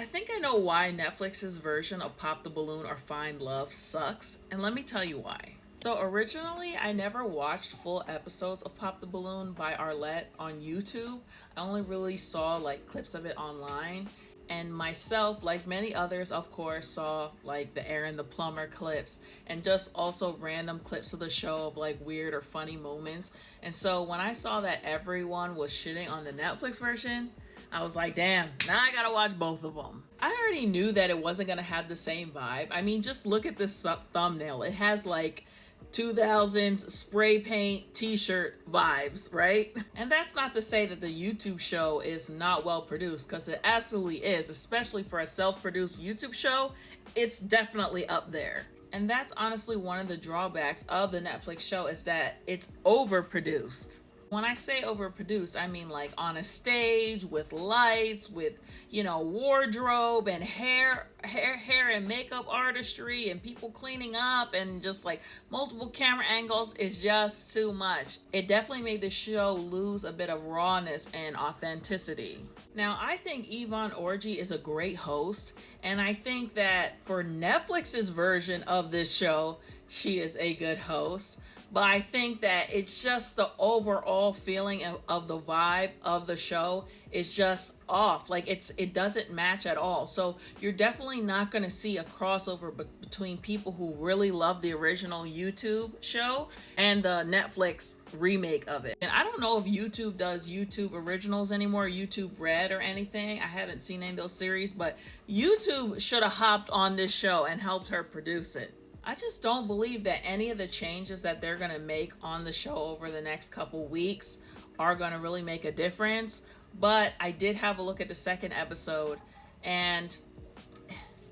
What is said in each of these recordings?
I think I know why Netflix's version of Pop the Balloon or Find Love sucks, and let me tell you why. So originally, I never watched full episodes of Pop the Balloon by Arlette on YouTube. I only really saw like clips of it online. And myself, like many others, of course, saw like the Aaron the Plumber clips and just also random clips of the show of like weird or funny moments. And so when I saw that everyone was shitting on the Netflix version, I was like, damn, now I gotta watch both of them. I already knew that it wasn't gonna have the same vibe. I mean, just look at this thumbnail. It has like 2000s spray paint t-shirt vibes, right? And that's not to say that the YouTube show is not well produced, because it absolutely is, especially for a self-produced YouTube show. It's definitely up there. And that's honestly one of the drawbacks of the Netflix show, is that it's overproduced. When I say overproduced, I mean like on a stage with lights, with, wardrobe and hair and makeup artistry and people cleaning up and just like multiple camera angles is just too much. It definitely made the show lose a bit of rawness and authenticity. Now, I think Yvonne Orji is a great host, and I think that for Netflix's version of this show, she is a good host. But I think that it's just the overall feeling of the vibe of the show is just off. Like it doesn't match at all. So you're definitely not going to see a crossover between people who really love the original YouTube show and the Netflix remake of it. And I don't know if YouTube does YouTube originals anymore, YouTube Red or anything. I haven't seen any of those series, but YouTube should have hopped on this show and helped her produce it. I just don't believe that any of the changes that they're going to make on the show over the next couple weeks are going to really make a difference. But I did have a look at the second episode, and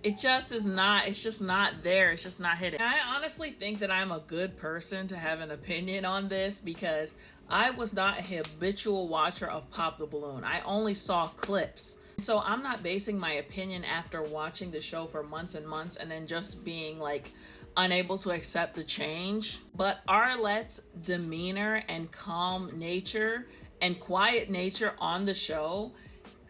it just is not, it's just not there. It's just not hitting. And I honestly think that I'm a good person to have an opinion on this, because I was not a habitual watcher of Pop the Balloon. I only saw clips. So I'm not basing my opinion after watching the show for months and months and then just being like unable to accept the change. But Arlette's demeanor and calm nature and quiet nature on the show,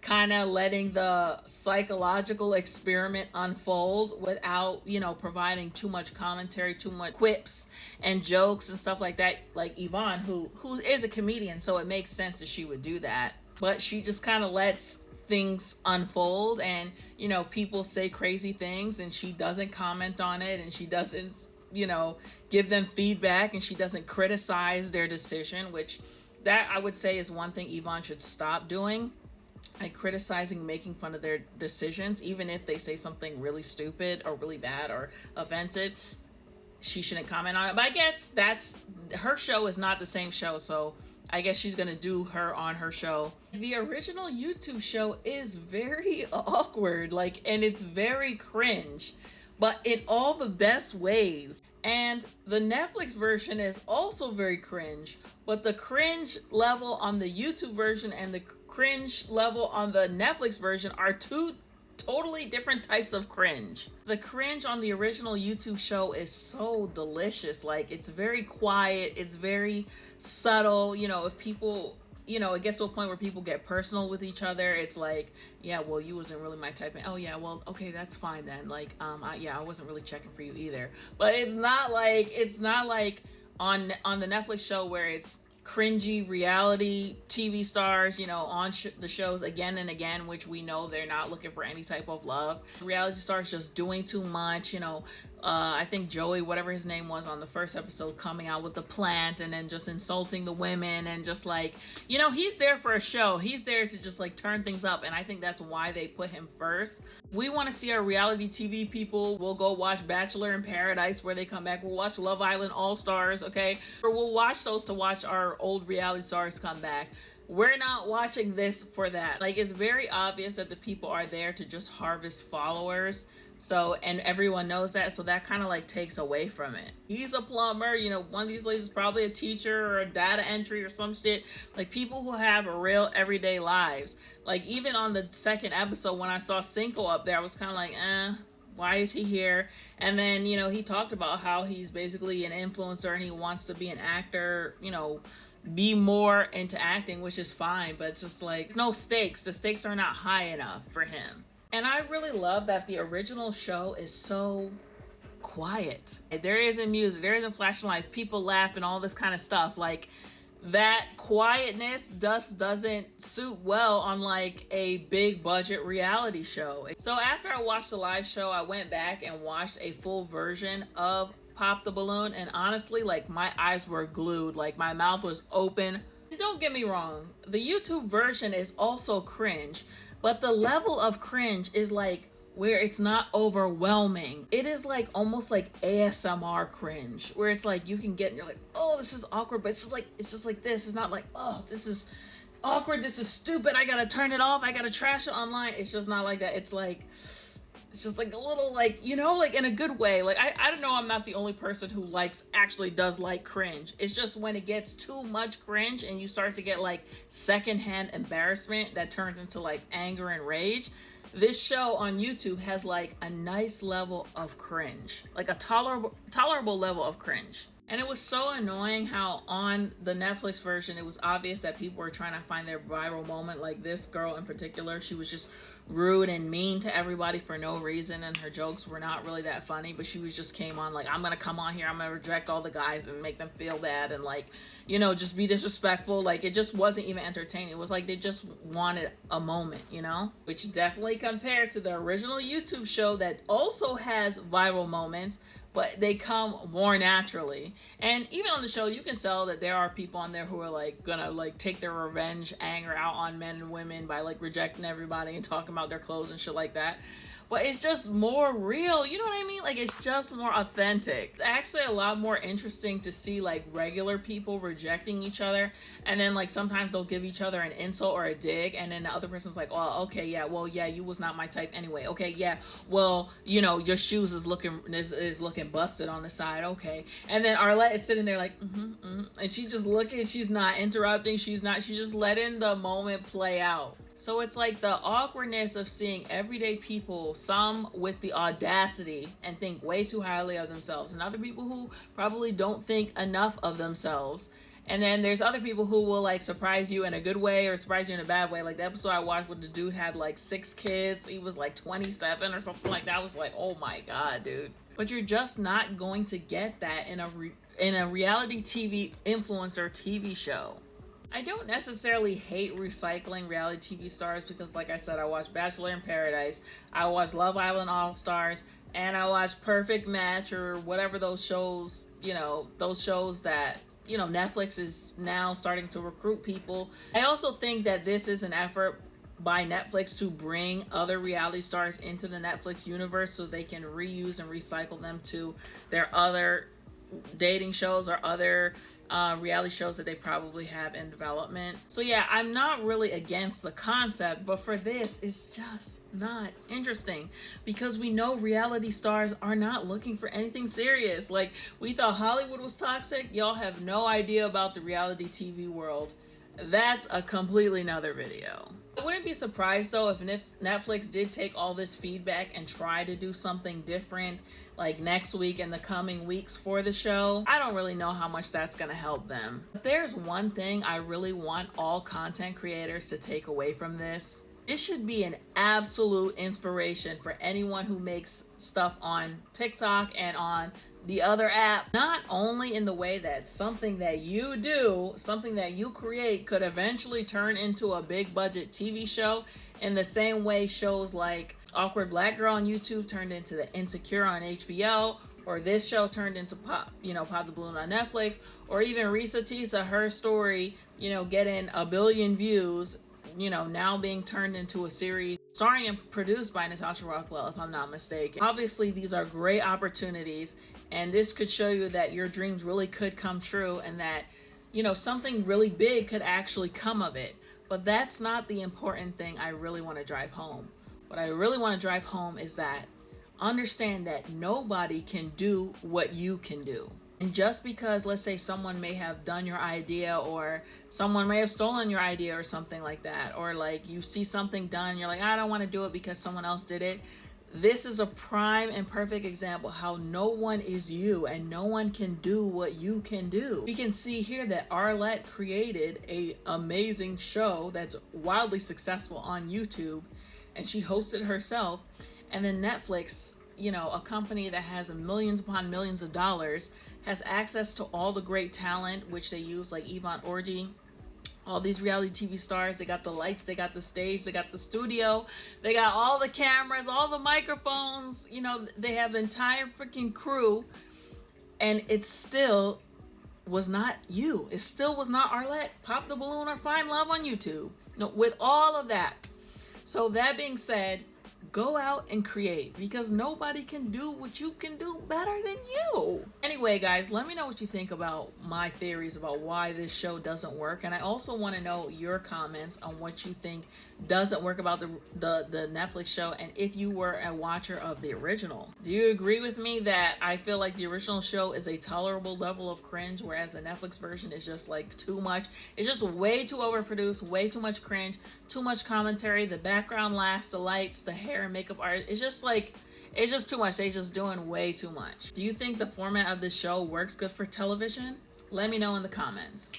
kind of letting the psychological experiment unfold without, providing too much commentary, too much quips and jokes and stuff like that. Like Yvonne, who is a comedian, so it makes sense that she would do that. But she just kind of lets things unfold, and people say crazy things and she doesn't comment on it, and she doesn't give them feedback, and she doesn't criticize their decision, which that I would say is one thing Yvonne should stop doing, like criticizing, making fun of their decisions. Even if they say something really stupid or really bad or offensive, she shouldn't comment on it. But I guess that's her show is not the same show, so I guess she's gonna do her on her show. The original YouTube show is very awkward, and it's very cringe, but in all the best ways. And the Netflix version is also very cringe, but the cringe level on the YouTube version and the cringe level on the Netflix version are two totally different types of cringe. The cringe on the original YouTube show is so delicious. Like, it's very quiet, it's very subtle. If people, it gets to a point where people get personal with each other. It's like, yeah, well, you wasn't really my type. And, oh yeah, well, okay, that's fine then. Like, I wasn't really checking for you either. But it's not like on the Netflix show where it's cringy reality TV stars, on the shows again and again, which we know they're not looking for any type of love. Reality stars just doing too much, I think Joey, whatever his name was on the first episode, coming out with the plant and then just insulting the women and just like, he's there for a show. He's there to just like turn things up. And I think that's why they put him first. We want to see our reality TV people. We'll go watch Bachelor in Paradise where they come back. We'll watch Love Island All Stars, okay? Or we'll watch those to watch our old reality stars come back. We're not watching this for that. Like, it's very obvious that the people are there to just harvest followers. So, and everyone knows that, so that kind of like takes away from it. He's a plumber, one of these ladies is probably a teacher or a data entry or some shit. Like, people who have real everyday lives. Like, even on the second episode when I saw Cinco up there, I was kind of like, why is he here? And then, he talked about how he's basically an influencer and he wants to be an actor, be more into acting, which is fine, but it's just like, no stakes. The stakes are not high enough for him. And I really love that the original show is so quiet. There isn't music, there isn't flashing lights, people laugh and all this kind of stuff. Like, that quietness just doesn't suit well on like a big budget reality show. So after I watched the live show, I went back and watched a full version of Pop the Balloon, and honestly, like, my eyes were glued, like my mouth was open. Don't get me wrong, the YouTube version is also cringe, but the level of cringe is like where it's not overwhelming. It is like almost like ASMR cringe, where it's like you can get and you're like, oh, this is awkward, but it's just like this. It's not like, oh, this is awkward, this is stupid, I gotta turn it off, I gotta trash it online. It's just not like that. It's just like a little, like, you know, like in a good way. Like, I don't know, I'm not the only person who actually does like cringe. It's just when it gets too much cringe and you start to get like secondhand embarrassment that turns into like anger and rage. This show on YouTube has like a nice level of cringe, like a tolerable level of cringe. And it was so annoying how on the Netflix version, it was obvious that people were trying to find their viral moment. Like this girl in particular, she was just rude and mean to everybody for no reason, and her jokes were not really that funny, but she was just came on like, I'm gonna come on here, I'm gonna reject all the guys and make them feel bad and, like, you know, just be disrespectful. Like, it just wasn't even entertaining. It was like they just wanted a moment, you know, which definitely compares to the original YouTube show that also has viral moments, but they come more naturally. And even on the show, you can tell that there are people on there who are like gonna like take their revenge anger out on men and women by like rejecting everybody and talking about their clothes and shit like that. But it's just more real, you know what I mean? Like, it's just more authentic. It's actually a lot more interesting to see like regular people rejecting each other, and then like sometimes they'll give each other an insult or a dig, and then the other person's like, oh, okay, yeah, well, yeah, you was not my type anyway. Okay, yeah, well, you know, your shoes is looking busted on the side. Okay. And then Arlette is sitting there like, and she's just looking, she's not interrupting, she's just letting the moment play out. So it's like the awkwardness of seeing everyday people, some with the audacity and think way too highly of themselves, and other people who probably don't think enough of themselves. And then there's other people who will like surprise you in a good way or surprise you in a bad way. Like the episode I watched where the dude had like 6 kids. He was like 27 or something like that. I was like, oh my God, dude. But you're just not going to get that in a reality TV influencer TV show. I don't necessarily hate recycling reality TV stars because, like I said, I watched Bachelor in Paradise, I watched Love Island All Stars, and I watched Perfect Match or whatever those shows, you know, those shows that, you know, Netflix is now starting to recruit people. I also think that this is an effort by Netflix to bring other reality stars into the Netflix universe so they can reuse and recycle them to their other dating shows or other reality shows that they probably have in development. So yeah, I'm not really against the concept, but for this, it's just not interesting because we know reality stars are not looking for anything serious. Like, we thought Hollywood was toxic. Y'all have no idea about the reality TV world. That's a completely another video. I wouldn't be surprised though if Netflix did take all this feedback and try to do something different like next week and the coming weeks for the show. I don't really know how much that's gonna help them. But there's one thing I really want all content creators to take away from this. This should be an absolute inspiration for anyone who makes stuff on TikTok and on the other app, not only in the way that something that you do, something that you create could eventually turn into a big budget TV show in the same way shows like Awkward Black Girl on YouTube turned into The Insecure on HBO, or this show turned into Pop the Balloon on Netflix, or even Risa Tisa, her story, you know, getting 1 billion views, you know, now being turned into a series starring and produced by Natasha Rothwell, if I'm not mistaken. Obviously, these are great opportunities, and this could show you that your dreams really could come true and that, you know, something really big could actually come of it. But that's not the important thing I really want to drive home. What I really want to drive home is that understand that nobody can do what you can do. And just because, let's say, someone may have done your idea or someone may have stolen your idea or something like that, or like you see something done, you're like, I don't want to do it because someone else did it. This is a prime and perfect example how no one is you and no one can do what you can do. We can see here that Arlette created an amazing show that's wildly successful on YouTube and she hosted herself. And then Netflix, you know, a company that has millions upon millions of dollars, has access to all the great talent, which they use, like Yvonne Orji, all these reality TV stars. They got the lights, they got the stage, they got the studio, they got all the cameras, all the microphones, you know, they have the entire freaking crew, and it still was not you. It still was not Arlette, Pop the Balloon, or Find Love on YouTube. No, with all of that. So that being said, go out and create, because nobody can do what you can do better than you. Anyway, guys, let me know what you think about my theories about why this show doesn't work. And I also want to know your comments on what you think doesn't work about the Netflix show, and if you were a watcher of the original. Do you agree with me that I feel like the original show is a tolerable level of cringe, whereas the Netflix version is just like too much? It's just way too overproduced, way too much cringe, too much commentary, the background laughs, the lights, the hair and makeup art. It's just like, it's just too much. They just doing way too much. Do you think the format of this show works good for television? Let me know in the comments.